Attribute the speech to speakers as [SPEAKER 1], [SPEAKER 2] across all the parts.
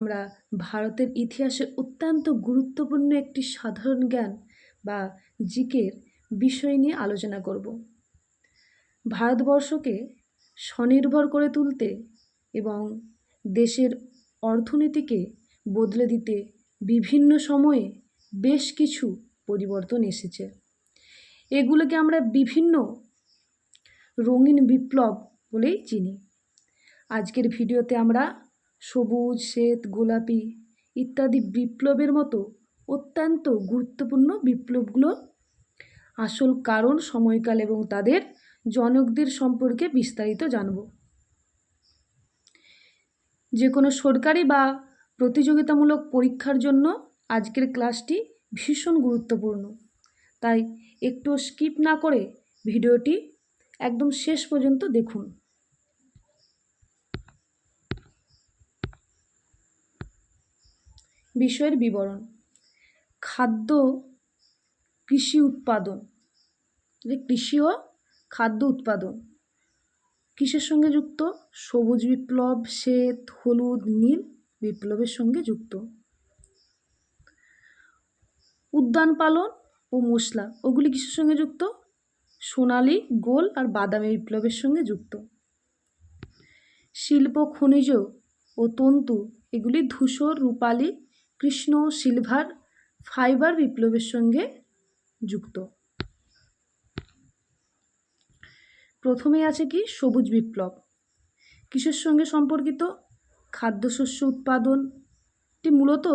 [SPEAKER 1] আমরা ভারতের ইতিহাসের অত্যন্ত গুরুত্বপূর্ণ একটি সাধারণ জ্ঞান বা জিকের বিষয় নিয়ে আলোচনা করব। ভারতবর্ষকে স্বনির্ভর করে তুলতে এবং দেশের অর্থনীতিকে বদলে দিতে বিভিন্ন সময়ে বেশ কিছু পরিবর্তন এসেছে। এগুলোকে আমরা বিভিন্ন রঙিন বিপ্লব বলেই চিনি। আজকের ভিডিওতে আমরা সবুজ, শ্বেত, গোলাপি ইত্যাদি বিপ্লবের মতো অত্যন্ত গুরুত্বপূর্ণ বিপ্লবগুলো আসল কারণ, সময়কাল এবং তাদের জনকদের সম্পর্কে বিস্তারিত জানব। যে কোনো সরকারি বা প্রতিযোগিতামূলক পরীক্ষার জন্য আজকের ক্লাসটি ভীষণ গুরুত্বপূর্ণ, তাই একটু স্কিপ না করে ভিডিওটি একদম শেষ পর্যন্ত দেখুন। বিষয়ের বিবরণ: খাদ্য, কৃষি উৎপাদন, কৃষি ও খাদ্য উৎপাদন কিসের সঙ্গে যুক্ত? সবুজ বিপ্লব, শ্বেত, হলুদ, নীল বিপ্লবের সঙ্গে যুক্ত। উদ্যান পালন ও মশলা, ওগুলি কিসের সঙ্গে যুক্ত? সোনালি, গোল আর বাদামি বিপ্লবের সঙ্গে যুক্ত। শিল্প, খনিজ ও তন্তু, এগুলি ধূসর, রূপালি, কৃষ্ণ, সিলভার, ফাইবার বিপ্লবের সঙ্গে যুক্ত। প্রথমে আছে কি? সবুজ বিপ্লব। কিসের সঙ্গে সম্পর্কিত? খাদ্যশস্য উৎপাদন, এটি মূলত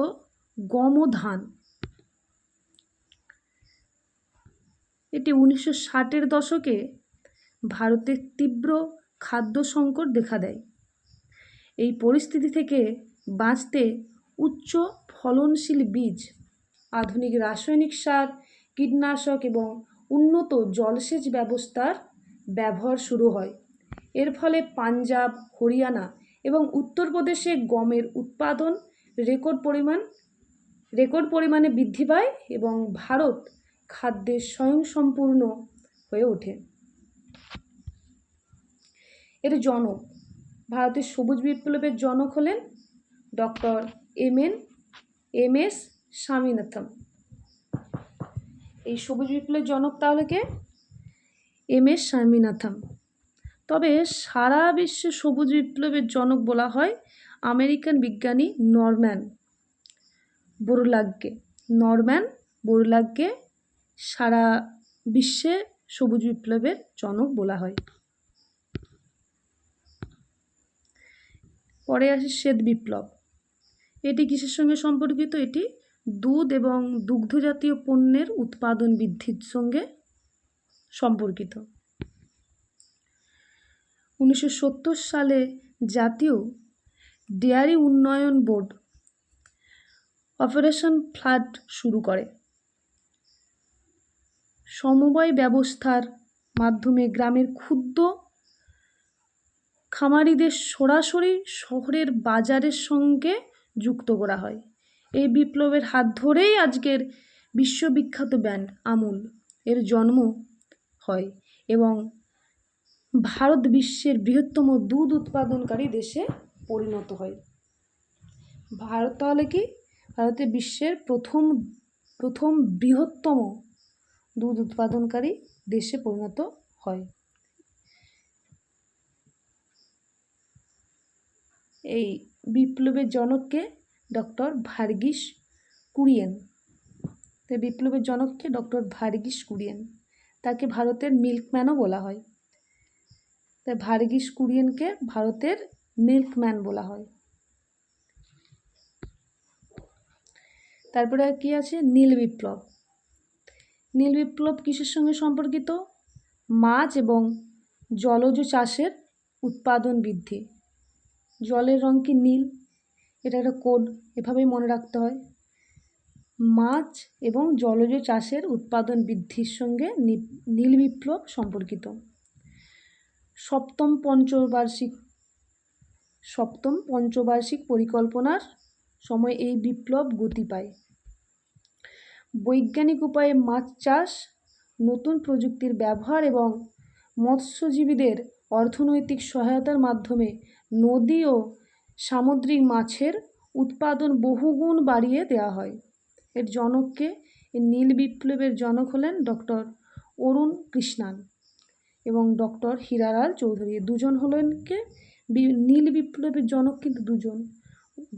[SPEAKER 1] গম ও ধান। এটি 1960-এর দশকে ভারতে তীব্র খাদ্য সংকট দেখা দেয়। এই পরিস্থিতি থেকে বাঁচতে উচ্চ ফলনশীল বীজ, আধুনিক রাসায়নিক সার, কীটনাশক এবং উন্নত জলসেচ ব্যবস্থার ব্যবহার শুরু হয়। এর ফলে পাঞ্জাব, হরিয়ানা এবং উত্তরপ্রদেশে গমের উৎপাদন রেকর্ড পরিমাণে বৃদ্ধি পায় এবং ভারত খাদ্যে স্বয়ংসম্পূর্ণ হয়ে ওঠে। এর জনক, ভারতের সবুজ বিপ্লবের জনক হলেন ডক্টর এম এস স্বামীনাথন। এই সবুজ বিপ্লবের জনক তাহলে কে? M S Swaminathan. তবে সারা বিশ্বে সবুজ বিপ্লবের জনক বলা হয় আমেরিকান বিজ্ঞানী নরম্যান বোরলাগকে সারা বিশ্বে সবুজ বিপ্লবের জনক বলা হয়। পরে আসে শ্বেত বিপ্লব। এটি কিসের সঙ্গে সম্পর্কিত? এটি দুধ এবং দুগ্ধজাতীয় পণ্যের উৎপাদন বৃদ্ধির সঙ্গে সম্পর্কিত। 1970 সালে জাতীয় ডেয়ারি উন্নয়ন বোর্ড অপারেশন ফ্লাড শুরু করে। সমবায় ব্যবস্থার মাধ্যমে গ্রামের ক্ষুদ্র খামারিদের সরাসরি শহরের বাজারের সঙ্গে যুক্ত করা হয়। এই বিপ্লবের হাত ধরেই আজকের বিশ্ববিখ্যাত ব্র্যান্ড আমুল এর জন্ম হয় এবং ভারত বিশ্বের বৃহত্তম দুধ উৎপাদনকারী দেশে পরিণত হয়। ভারত তাহলে কি? ভারতে বিশ্বের প্রথম বৃহত্তম দুধ উৎপাদনকারী দেশে পরিণত হয়। এই বিপ্লবের জনককে ডক্টর ভার্গিস কুরিয়েন। তো বিপ্লবের জনককে ডক্টর ভার্গিস কুরিয়েন, তাকে ভারতের মিল্কম্যানও বলা হয়। তাই ভার্গিস কুরিয়েনকে ভারতের মিল্কম্যান বলা হয়। তারপরে কি আছে? নীল বিপ্লব। নীল বিপ্লব কিসের সঙ্গে সম্পর্কিত? মাছ এবং জলজ চাষের উৎপাদন বৃদ্ধি। জলের রং কি? নীল। এটা একটা কোড, এভাবেই মনে রাখতে হয়। মাছ এবং জলজ চাষের উৎপাদন বৃদ্ধির সঙ্গে নীল বিপ্লব সম্পর্কিত। সপ্তম পঞ্চবার্ষিক পরিকল্পনার সময় এই বিপ্লব গতি পায়। বৈজ্ঞানিক উপায়ে মাছ চাষ, নতুন প্রযুক্তির ব্যবহার এবং মৎস্যজীবীদের অর্থনৈতিক সহায়তার মাধ্যমে নদী ও সামুদ্রিক মাছের উৎপাদন বহুগুণ বাড়িয়ে দেওয়া হয়। এর জনককে, এই নীল বিপ্লবের জনক হলেন ডক্টর অরুণ কৃষ্ণান এবং ডক্টর হীরালাল চৌধুরী। দুজন হলেন কে? নীল বিপ্লবের জনক কিন্তু দুজন,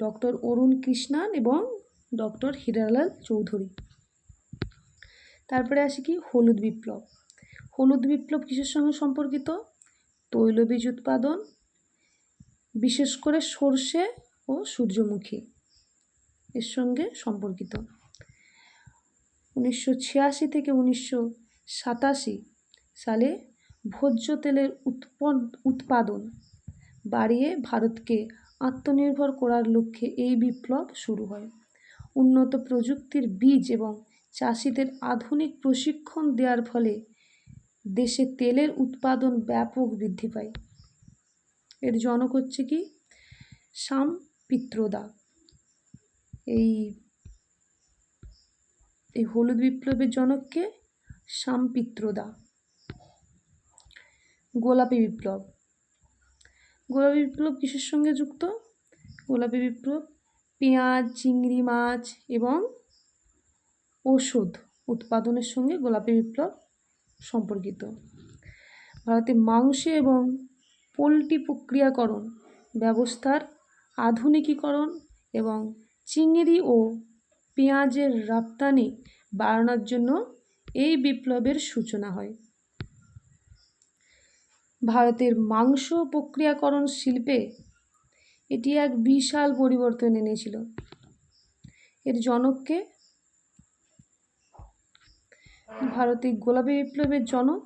[SPEAKER 1] ডক্টর অরুণ কৃষ্ণান এবং ডক্টর হীরালাল চৌধুরী। তারপরে আসি কি হলুদ বিপ্লব। হলুদ বিপ্লব কিসের সঙ্গে সম্পর্কিত? তৈলবীজ উৎপাদন, বিশেষ করে সর্ষে ও সূর্যমুখী এর সঙ্গে সম্পর্কিত। 1986 থেকে 1987 সালে ভোজ্য তেলের উৎপাদন বাড়িয়ে ভারতকে আত্মনির্ভর করার লক্ষ্যে এই বিপ্লব শুরু হয়। উন্নত প্রযুক্তির বীজ এবং চাষিদের আধুনিক প্রশিক্ষণ দেওয়ার ফলে দেশে তেলের উৎপাদন ব্যাপক বৃদ্ধি পায়। এর জনক হচ্ছে কি শ্যাম পিত্রদা। এই হলুদ বিপ্লবের জনককে শ্যাম পিত্রদা। গোলাপি বিপ্লব। গোলাপি বিপ্লব কিসের সঙ্গে যুক্ত? গোলাপি বিপ্লব পেঁয়াজ, চিংড়ি মাছ এবং ওষুধ উৎপাদনের সঙ্গে গোলাপি বিপ্লব সম্পর্কিত। ভারতে মাংস এবং পোলট্রি প্রক্রিয়াকরণ ব্যবস্থার আধুনিকীকরণ এবং চিংড়ি ও পেঁয়াজের রপ্তানি বাড়ানোর জন্য এই বিপ্লবের সূচনা হয়। ভারতের মাংস প্রক্রিয়াকরণ শিল্পে এটি এক বিশাল পরিবর্তন এনেছিল। এর জনককে? ভারতে গোলাপি বিপ্লবের জনক,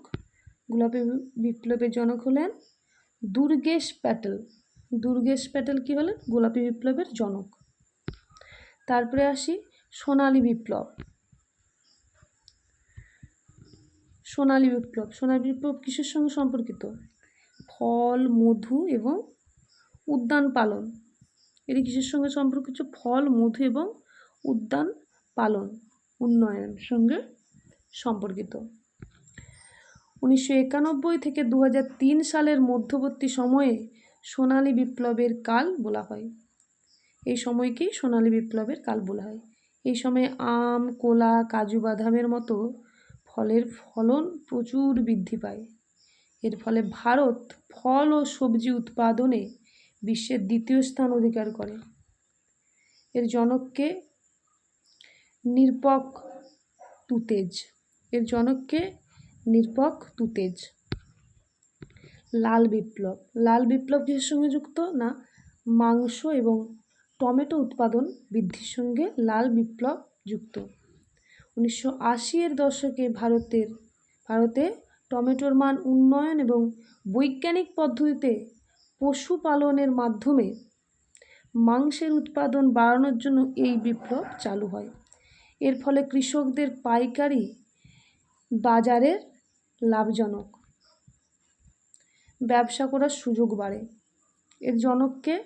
[SPEAKER 1] গোলাপি বিপ্লবের জনক হলেন দুর্গেশ প্যাটেল। দুর্গেশ প্যাটেল কি হলেন? গোলাপি বিপ্লবের জনক। তারপরে আসি সোনালী বিপ্লব। সোনালী বিপ্লব। সোনালী বিপ্লব কিসের সঙ্গে সম্পর্কিত? ফল, মধু এবং উদ্যান পালন। এটি কিসের সঙ্গে সম্পর্কিত? ফল, মধু এবং উদ্যান পালন উন্নয়নের সঙ্গে সম্পর্কিত। 1991 থেকে 2003 সালের মধ্যবর্তী সময়ে সোনালী বিপ্লবের কাল বলা হয়। এই সময়কেই সোনালী বিপ্লবের কাল বলা হয়। এই সময়ে আম, কলা, কাজু বাদামের মতো ফলের ফলন প্রচুর বৃদ্ধি পায়। এর ফলে ভারত ফল ও সবজি উৎপাদনে বিশ্বের দ্বিতীয় স্থান অধিকার করে। এর জনককে? নিরপক তুতেজ। এর জনককে? নিরপক তুতেজ। লাল বিপ্লব। লাল বিপ্লব কিসের সঙ্গে যুক্ত? না মাংস এবং টমেটো উৎপাদন বৃদ্ধির সঙ্গে লাল বিপ্লব যুক্ত। 1980-এর দশকে ভারতে টমেটোর মান উন্নয়ন এবং বৈজ্ঞানিক পদ্ধতিতে পশুপালনের মাধ্যমে মাংসের উৎপাদন বাড়ানোর জন্য এই বিপ্লব চালু হয়। এর ফলে কৃষকদের পাইকারি বাজারের লাভজনক ব্যবসা করার সুযোগ বাড়ে। এর জনককে?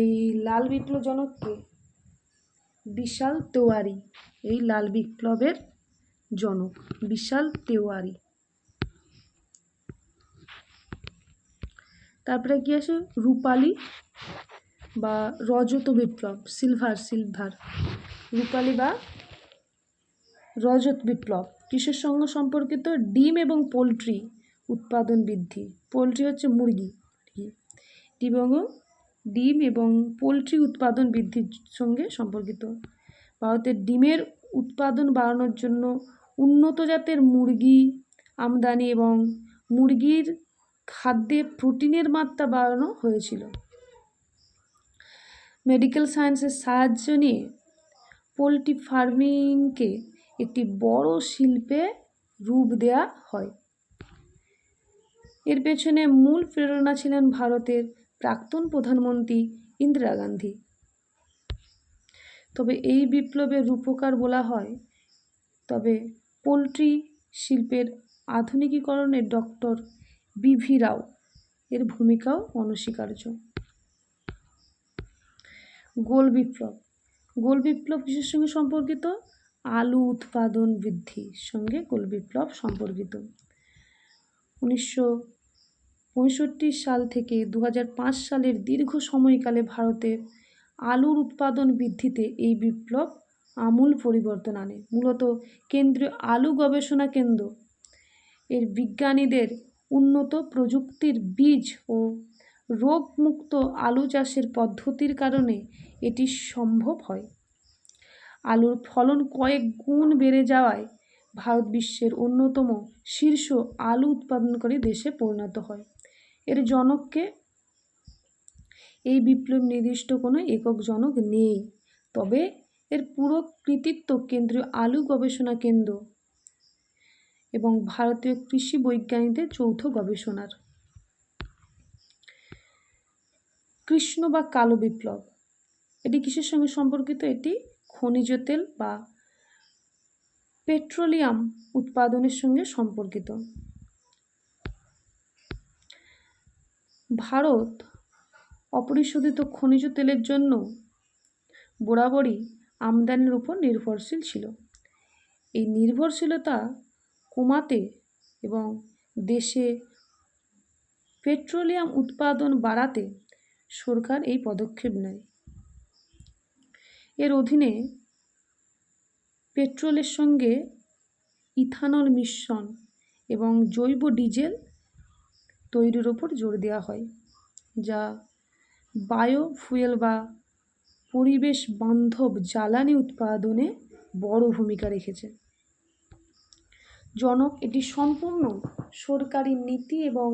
[SPEAKER 1] এই লাল বিপ্লব জনককে বিশাল তেওয়ারি। এই লাল বিপ্লবের জনক বিশাল তেওয়ারি। তারপরে কি আসে? রূপালী বা রজত বিপ্লব। সিলভার। রূপালী বা রজত বিপ্লব কিসের সঙ্গে সম্পর্কিত? ডিম এবং পোলট্রি উৎপাদন বৃদ্ধি। পোলট্রি হচ্ছে মুরগি। ডিম এবং পোলট্রি উৎপাদন বৃদ্ধির সঙ্গে সম্পর্কিত। ভারতের ডিমের উৎপাদন বাড়ানোর জন্য উন্নত জাতের মুরগি আমদানি এবং মুরগির খাদ্যে প্রোটিনের মাত্রা বাড়ানো হয়েছিল। মেডিকেল সায়েন্সের সাহায্য নিয়ে পোলট্রি ফার্মিংকে একটি বড় শিল্পে রূপ দেওয়া হয়। এর পেছনে মূল প্রেরণা ছিলেন ভারতের প্রাক্তন প্রধানমন্ত্রী ইন্দিরা গান্ধী। তবে এই বিপ্লবের রূপকার বলা হয়, তবে পোলট্রি শিল্পের আধুনিকীকরণে ডক্টর বি.ভি. রাও এর ভূমিকাও অনস্বীকার্য। গোল বিপ্লব। গোল বিপ্লব কিসের সঙ্গে সম্পর্কিত? আলু উৎপাদন বৃদ্ধির সঙ্গে গোল বিপ্লব সম্পর্কিত। 1965 সাল থেকে 2005 সালের দীর্ঘ সময়কালে ভারতের আলুর উৎপাদন বৃদ্ধিতে এই বিপ্লব আমূল পরিবর্তন আনে। মূলত কেন্দ্রীয় আলু গবেষণা কেন্দ্র এর বিজ্ঞানীদের উন্নত প্রযুক্তির বীজ ও রোগমুক্ত আলু চাষের পদ্ধতির কারণে এটি সম্ভব হয়। আলুর ফলন কয়েক গুণ বেড়ে যাওয়ায় ভারত বিশ্বের অন্যতম শীর্ষ আলু উৎপাদনকারী দেশে পরিণত হয়। এর জনককে এই বিপ্লব নির্দিষ্ট কোনো একক জনক নেই, তবে এর পুরো কৃতিত্ব কেন্দ্রীয় আলু গবেষণা কেন্দ্র এবং ভারতীয় কৃষি বৈজ্ঞানিকদের যৌথ গবেষণার। কৃষ্ণ বা কালো বিপ্লব এটি কিসের সঙ্গে সম্পর্কিত? এটি খনিজ তেল বা পেট্রোলিয়াম উৎপাদনের সঙ্গে সম্পর্কিত। ভারত অপরিশোধিত খনিজ তেলের জন্য বরাবরই আমদানির উপর নির্ভরশীল ছিল। এই নির্ভরশীলতা কমাতে এবং দেশে পেট্রোলিয়াম উৎপাদন বাড়াতে সরকার এই পদক্ষেপ নেয়। এর অধীনে পেট্রোলের সঙ্গে ইথানল মিশ্রণ এবং জৈব ডিজেল তৈরির ওপর জোর দেওয়া হয়, যা বায়োফুয়েল বা পরিবেশ বান্ধব জ্বালানি উৎপাদনে বড় ভূমিকা রেখেছে। জনক এটি সম্পূর্ণ সরকারি নীতি এবং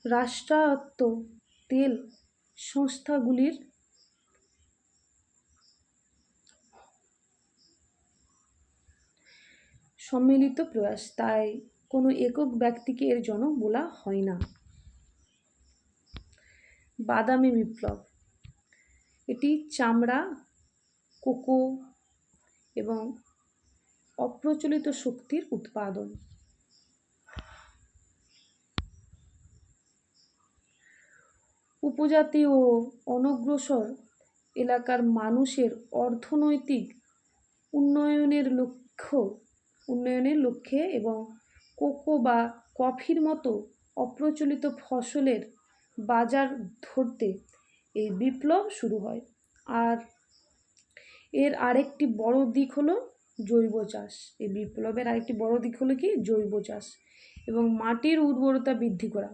[SPEAKER 1] রাষ্ট্রায়ত্ত তেল সংস্থাগুলির সম্মিলিত প্রয়াস, তাই কোনো একক ব্যক্তিকে এর জনক বলা হয় না। বাদামি বিপ্লব এটি চামড়া, কোকো এবং অপ্রচলিত শক্তির উৎপাদন। উপজাতি ও অনগ্রসর এলাকার মানুষের অর্থনৈতিক উন্নয়নের লক্ষ্যে এবং কোকো বা কফির মতো অপ্রচলিত ফসলের বাজার ধরতে এই বিপ্লব শুরু হয়। আর এর আরেকটি বড় দিক হলো জৈব চাষ। এই বিপ্লবের আরেকটি বড় দিক হলো কি? জৈব চাষ এবং মাটির উর্বরতা বৃদ্ধি করা,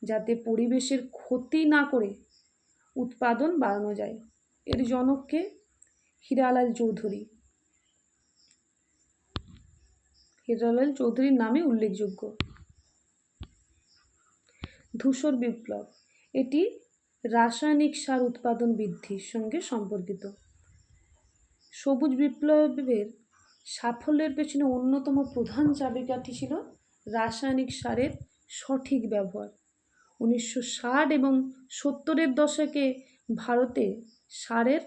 [SPEAKER 1] যাতে পরিবেশের ক্ষতি না করে উৎপাদন বাড়ানো যায়। এর জনককে হীরালাল চৌধুরীর নামে উল্লেখযোগ্য। ধূসর বিপ্লব এটি রাসায়নিক সার উৎপাদন বৃদ্ধির সঙ্গে সম্পর্কিত। সবুজ বিপ্লবের সাফল্যের পেছনে অন্যতম প্রধান চাবিকাঠি ছিল রাসায়নিক সারের সঠিক ব্যবহার। 1960 এবং 70-এর দশকে ভারতে সারের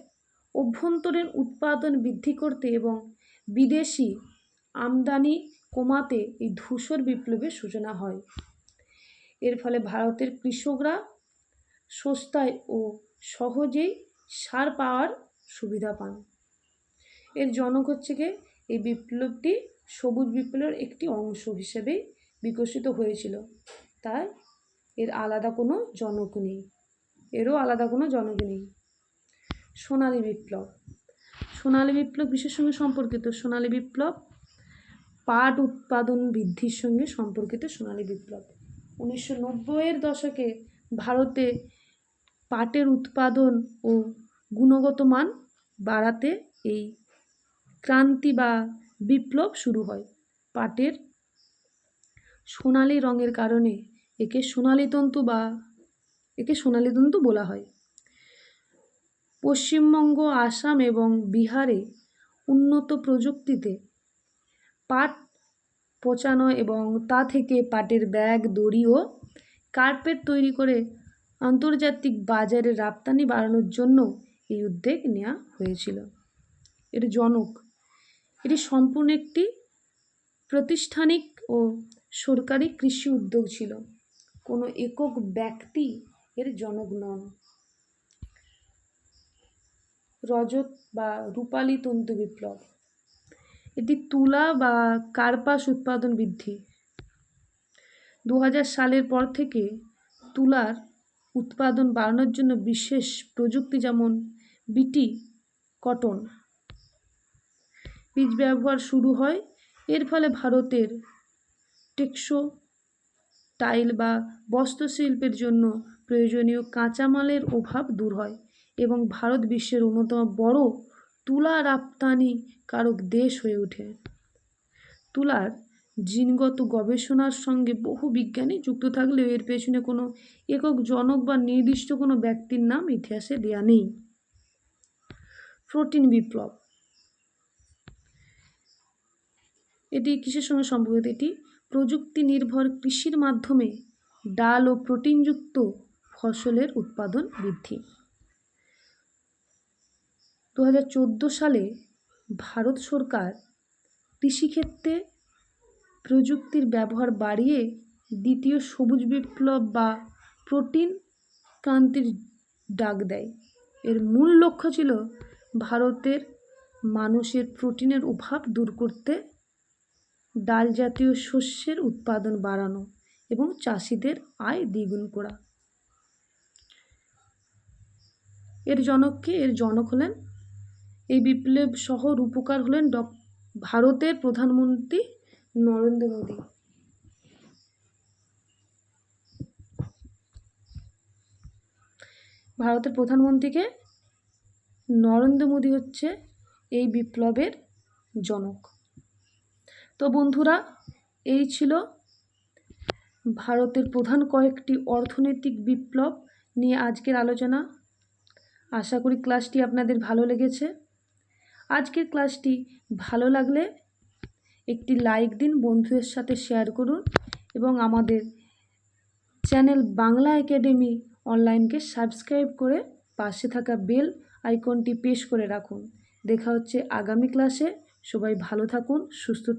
[SPEAKER 1] অভ্যন্তরীণ উৎপাদন বৃদ্ধি করতে এবং বিদেশি আমদানি কমাতে এই ধূসর বিপ্লবের সূচনা হয়। এর ফলে ভারতের কৃষকরা সস্তায় ও সহজেই সার পাওয়ার সুবিধা পান। এর জনক হচ্ছে কি? এই বিপ্লবটি সবুজ বিপ্লবের একটি অংশ হিসেবেই বিকশিত হয়েছিল, তাই এর আলাদা কোনো জনক নেই। সোনালী বিপ্লব কিসের সঙ্গে সম্পর্কিত? সোনালী বিপ্লব পাট উৎপাদন বৃদ্ধির সঙ্গে সম্পর্কিত। সোনালী বিপ্লব 1990-এর দশকে ভারতে পাটের উৎপাদন ও গুণগত মান বাড়াতে এই ক্রান্তি বা বিপ্লব শুরু হয়। পাটের সোনালী রঙের কারণে একে সোনালী তন্তু বলা হয়। পশ্চিমবঙ্গ, আসাম এবং বিহারে উন্নত প্রযুক্তিতে পাট পচানো এবং তা থেকে পাটের ব্যাগ, দড়ি ও কার্পেট তৈরি করে আন্তর্জাতিক বাজারে রপ্তানি বাড়ানোর জন্য এই উদ্যোগ নেওয়া হয়েছিল। এর জনক এটি সম্পূর্ণ একটি প্রাতিষ্ঠানিক ও সরকারি কৃষি উদ্যোগ ছিল, কোনো একক ব্যক্তি এর জনক নন। রজত বা রূপালী তন্তু বিপ্লব এটি তুলা বা কার্পাস উৎপাদন বৃদ্ধি। 2000 সালের পর থেকে তুলার উৎপাদন বাড়ানোর জন্য বিশেষ প্রযুক্তি যেমন বিটি কটন বীজ ব্যবহার শুরু হয়। এর ফলে ভারতের টেক্সটাইল বা বস্ত্রশিল্পের জন্য প্রয়োজনীয় কাঁচামালের অভাব দূর হয় এবং ভারত বিশ্বের অন্যতম বড় তুলা রপ্তানিকারক দেশ হয়ে ওঠে। তুলার জিনগত গবেষণার সঙ্গে বহু বিজ্ঞানী যুক্ত থাকলেও এর পেছনে কোনো একক জনক বা নির্দিষ্ট কোনো ব্যক্তির নাম ইতিহাসে দেয়া নেই। প্রোটিন বিপ্লব, এটি কিসের সঙ্গে সম্পর্কিত? এটি প্রযুক্তি নির্ভর কৃষির মাধ্যমে ডাল ও প্রোটিনযুক্ত ফসলের উৎপাদন বৃদ্ধি। 2014 সালে ভারত সরকার কৃষিক্ষেত্রে প্রযুক্তির ব্যবহার বাড়িয়ে দ্বিতীয় সবুজ বিপ্লব বা প্রোটিন ক্রান্তির ডাক দেয়। এর মূল লক্ষ্য ছিল ভারতের মানুষের প্রোটিনের অভাব দূর করতে, ডাল জাতীয় শস্যের উৎপাদন বাড়ানো এবং চাষিদের আয় দ্বিগুণ করা। এর জনক কে? এর জনক হলেন, এই বিপ্লব সহ রূপকার হলেন ভারতের প্রধানমন্ত্রী নরেন্দ্র মোদী। ভারতের প্রধানমন্ত্রীকে নরেন্দ্র মোদী হচ্ছে এই বিপ্লবের জনক। তো বন্ধুরা, এই ছিল ভারতের প্রধান কয়েকটি অর্থনৈতিক বিপ্লব নিয়ে আজকের আলোচনা। আশা করি ক্লাসটি আপনাদের ভালো লেগেছে। আজকের ক্লাসটি ভালো লাগলে একটি লাইক দিন, বন্ধুদের সাথে শেয়ার করুন এবং আমাদের চ্যানেল বাংলা একাডেমি অনলাইনকে সাবস্ক্রাইব করে পাশে থাকা বেল আইকনটি প্রেস করে রাখুন। দেখা হচ্ছে আগামী ক্লাসে। সবাই ভালো থাকুন, সুস্থ থাকুন।